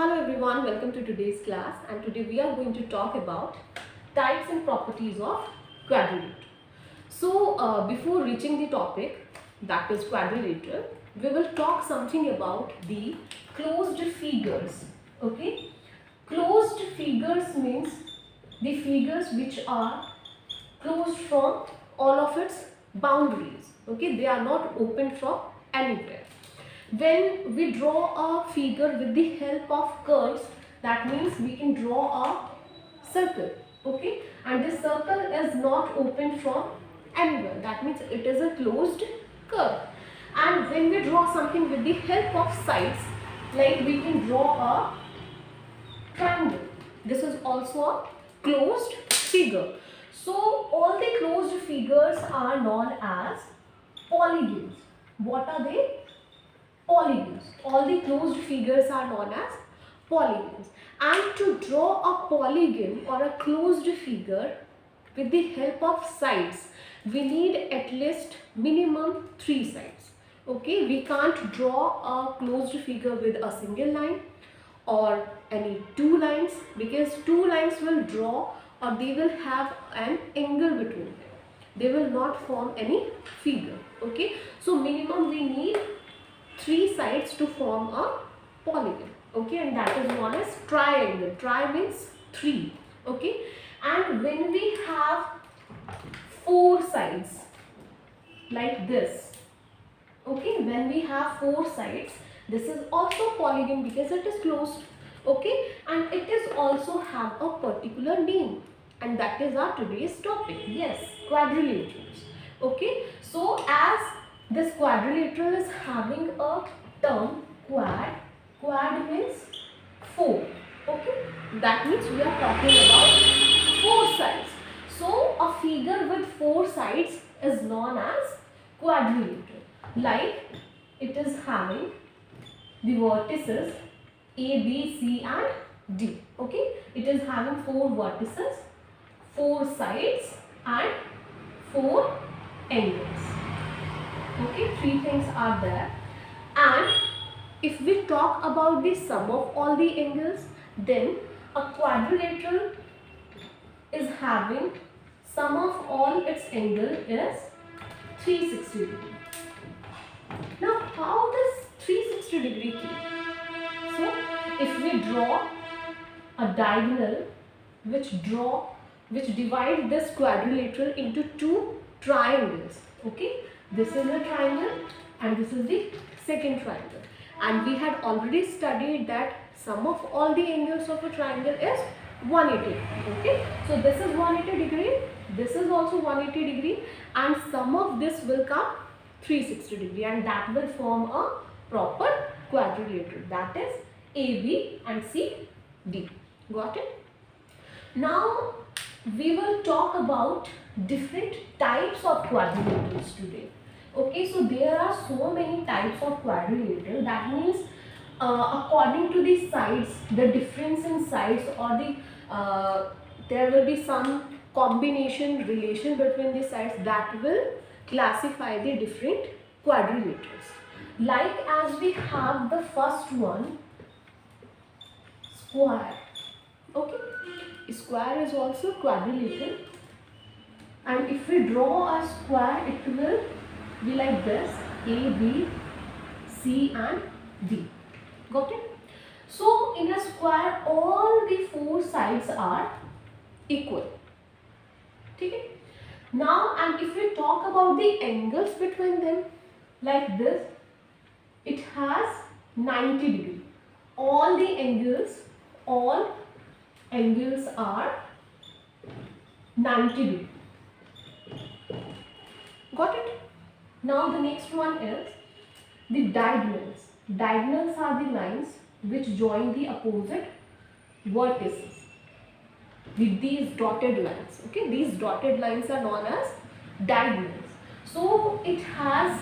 Hello everyone, welcome to today's class, and today we are going to talk about types and properties of quadrilateral. So before reaching the topic, that is quadrilateral, we will talk something about the closed figures. Okay, closed figures means the figures which are closed from all of its boundaries. Okay, they are not open from anywhere. When we draw a figure with the help of curves, that means we can draw a circle. Okay, and this circle is not open from anywhere, that means it is a closed curve. And when we draw something with the help of sides, like we can draw a triangle, this is also a closed figure. So all the closed figures are known as polygons. What are they? Polygons. All the closed figures are known as polygons. And to draw a polygon or a closed figure with the help of sides, we need at least minimum 3 sides. Okay, we can't draw a closed figure with a single line or any 2 lines, because 2 lines will draw or they will have an angle between them. They will not form any figure. Okay, so minimum we need 3 sides to form a polygon. Okay, and that is known as triangle. Tri means 3. Okay, and when we have 4 sides like this, okay, when we have 4 sides, this is also polygon because it is closed. Okay, and it is also have a particular name, and that is our today's topic. Yes, quadrilaterals. Okay, so as this quadrilateral is having a term quad. Quad means 4. Okay, that means we are talking about 4 sides. So a figure with 4 sides is known as quadrilateral. Like it is having the vertices A, B, C and D. Okay, it is having 4 vertices, 4 sides and 4 angles. Okay, 3 things are there. And if we talk about the sum of all the angles, then a quadrilateral is having sum of all its angle is 360 degree. Now how does 360 degree came? So if we draw a diagonal which divide this quadrilateral into 2 triangles. Okay, this is a triangle and this is the second triangle, and we had already studied that sum of all the angles of a triangle is 180 degree. Okay, so this is 180 degree, this is also 180 degree, and sum of this will come 360 degree, and that will form a proper quadrilateral, that is AB and CD. Got it? Now we will talk about different types of quadrilaterals today. Okay, so there are so many types of quadrilateral. That means according to the sides, the difference in sides, or the there will be some combination relation between the sides that will classify the different quadrilaterals. Like as we have the first one, square. Okay, square is also quadrilateral, and if we draw a square, it will be like this: A, B, C and D. Got it? So in a square, all the 4 sides are equal. Okay? Now, and if we talk about the angles between them, like this, it has 90 degree. All angles are 90 degree. Got it? Now the next one is the diagonals. Diagonals are the lines which join the opposite vertices with these dotted lines. Okay, these dotted lines are known as diagonals. So it has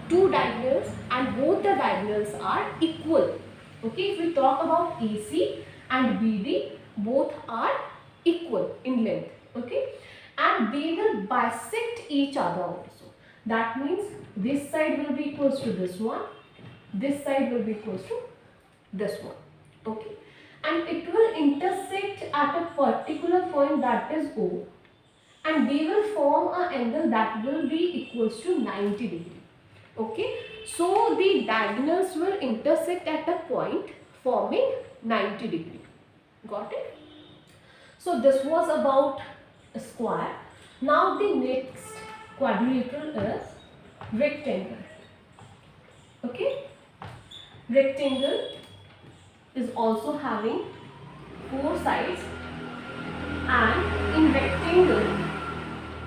2 diagonals and both the diagonals are equal. Okay, if we talk about AC and BD, both are equal in length. Okay, and they will bisect each other also. That means this side will be equals to this one, this side will be equals to this one. Okay, and it will intersect at a particular point, that is O, and they will form an angle that will be equals to 90 degree. Okay, so the diagonals will intersect at a point forming 90 degree. Got it? So this was about a square. Now the next quadrilateral is rectangle. Okay, rectangle is also having four sides, and in rectangle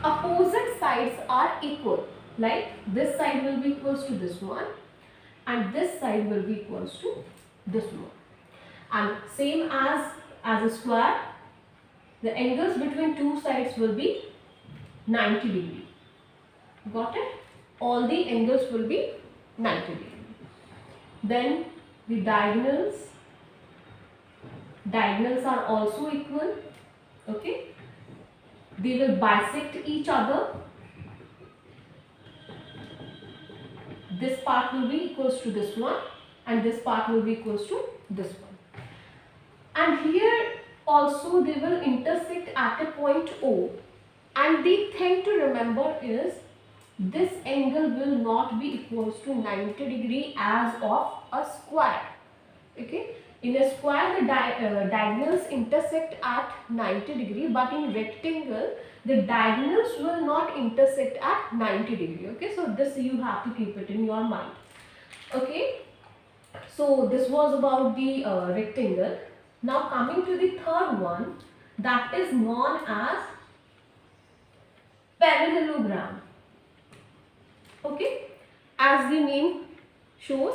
opposite sides are equal. Like this side will be equals to this one, and this side will be equals to this one. And same as a square, the angles between two sides will be 90 degree. Got it? All the angles will be 90 degree. Then the diagonals are also equal. Okay, they will bisect each other. This part will be equals to this one, and this part will be equals to this one. And here also they will intersect at a point O. And the thing to remember is this angle will not be equals to 90 degree as of a square. Okay, in a square the diagonals intersect at 90 degree, but in rectangle the diagonals will not intersect at 90 degree. Okay, so this you have to keep it in your mind. Okay, so this was about the rectangle. Now coming to the third one, that is known as parallelogram. Okay, as the name shows,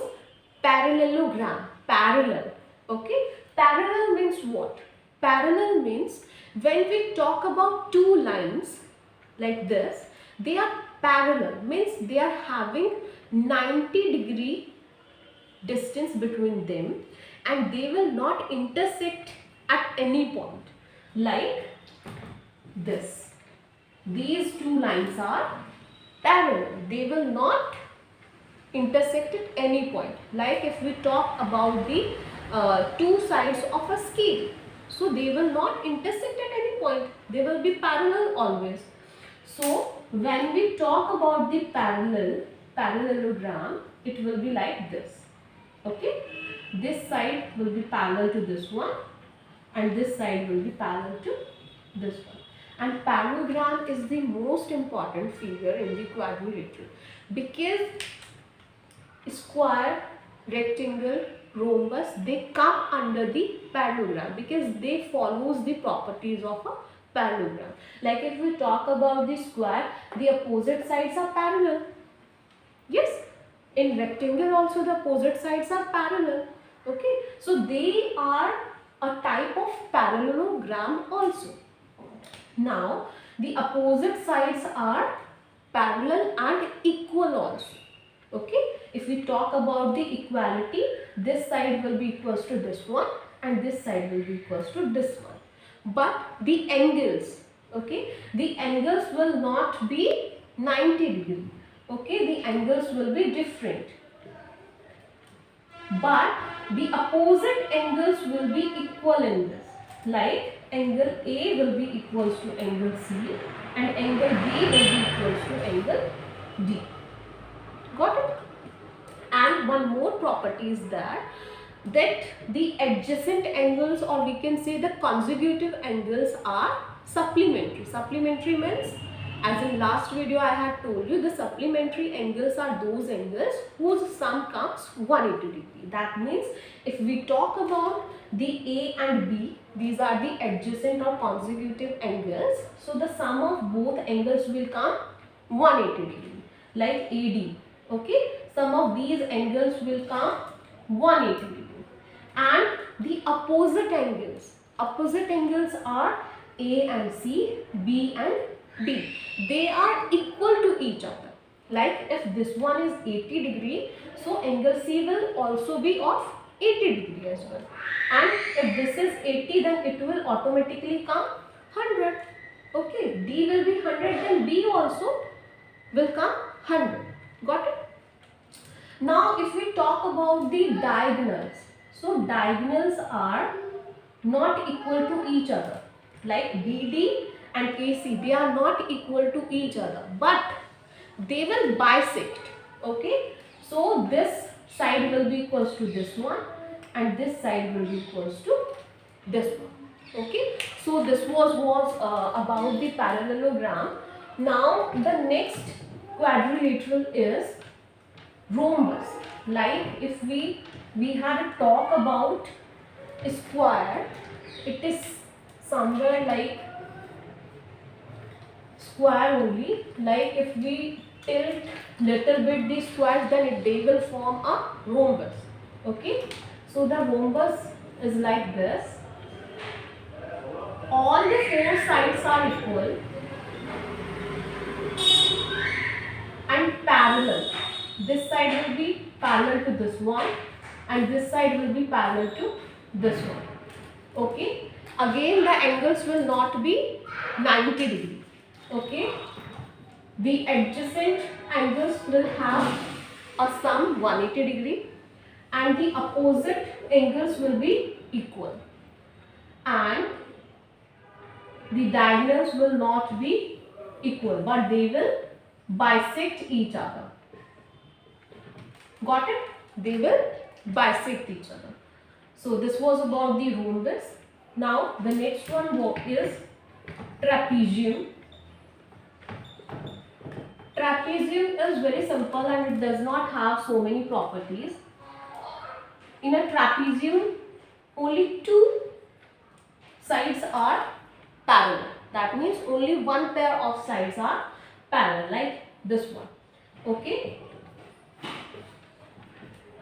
parallelogram, parallel. Okay, parallel means what? Parallel means when we talk about two lines like this, they are parallel, means they are having 90 degree distance between them, and they will not intersect at any point. Like this, these two lines are parallel, they will not intersect at any point. Like if we talk about the two sides of a scale, so they will not intersect at any point, they will be parallel always. So when we talk about the parallelogram, it will be like this. Okay, this side will be parallel to this one, and this side will be parallel to this one. And parallelogram is the most important figure in the quadrilateral, because square, rectangle, rhombus, they come under the parallelogram because they follows the properties of a parallelogram. Like if we talk about the square, the opposite sides are parallel. Yes, in rectangle also the opposite sides are parallel. Okay, so they are a type of parallelogram also. Now the opposite sides are parallel and equal also. Okay, if we talk about the equality, this side will be equals to this one, and this side will be equals to this one. But the angles, okay, the angles will not be 90 degree. Okay, the angles will be different, but the opposite angles will be equal in this. Like angle A will be equals to angle C, and angle B will be equals to angle D. Got it? And one more property is that the adjacent angles, or we can say the consecutive angles, are supplementary. Supplementary means, as in last video I had told you, the supplementary angles are those angles whose sum comes 180 degree. That means if we talk about the A and B, these are the adjacent or consecutive angles. So the sum of both angles will come 180 degree. Like AD. Okay, some of these angles will come 180 degree. And the opposite angles are A and C, B and D. They are equal to each other. Like if this one is 80 degree, so angle C will also be of 80 degree as well. And if this is 80, then it will automatically come 100. Okay, D will be 100, then B also will come 100. Got it? Now if we talk about the diagonals, So diagonals are not equal to each other. Like BD and AC, they are not equal to each other, but they will bisect. Okay, so this side will be equals to this one, and this side will be equals to this one. Okay, so this was about the parallelogram. Now the next quadrilateral is rhombus. Like if we had a talk about a square, it is somewhere like square only. Like if we tilt little bit the squares, then they will form a rhombus. Okay, so the rhombus is like this. All the four sides are equal and parallel. This side will be parallel to this one, and this side will be parallel to this one. Okay, again the angles will not be 90 degree. Okay, the adjacent angles will have a sum 180 degree, and the opposite angles will be equal, and the diagonals will not be equal, but they will bisect each other. Got it? They will bisect each other. So this was about the rhombus. Now the next one is trapezium. Trapezium is very simple and it does not have so many properties. In a trapezium, only two sides are parallel. That means only one pair of sides are parallel, like this one. Okay.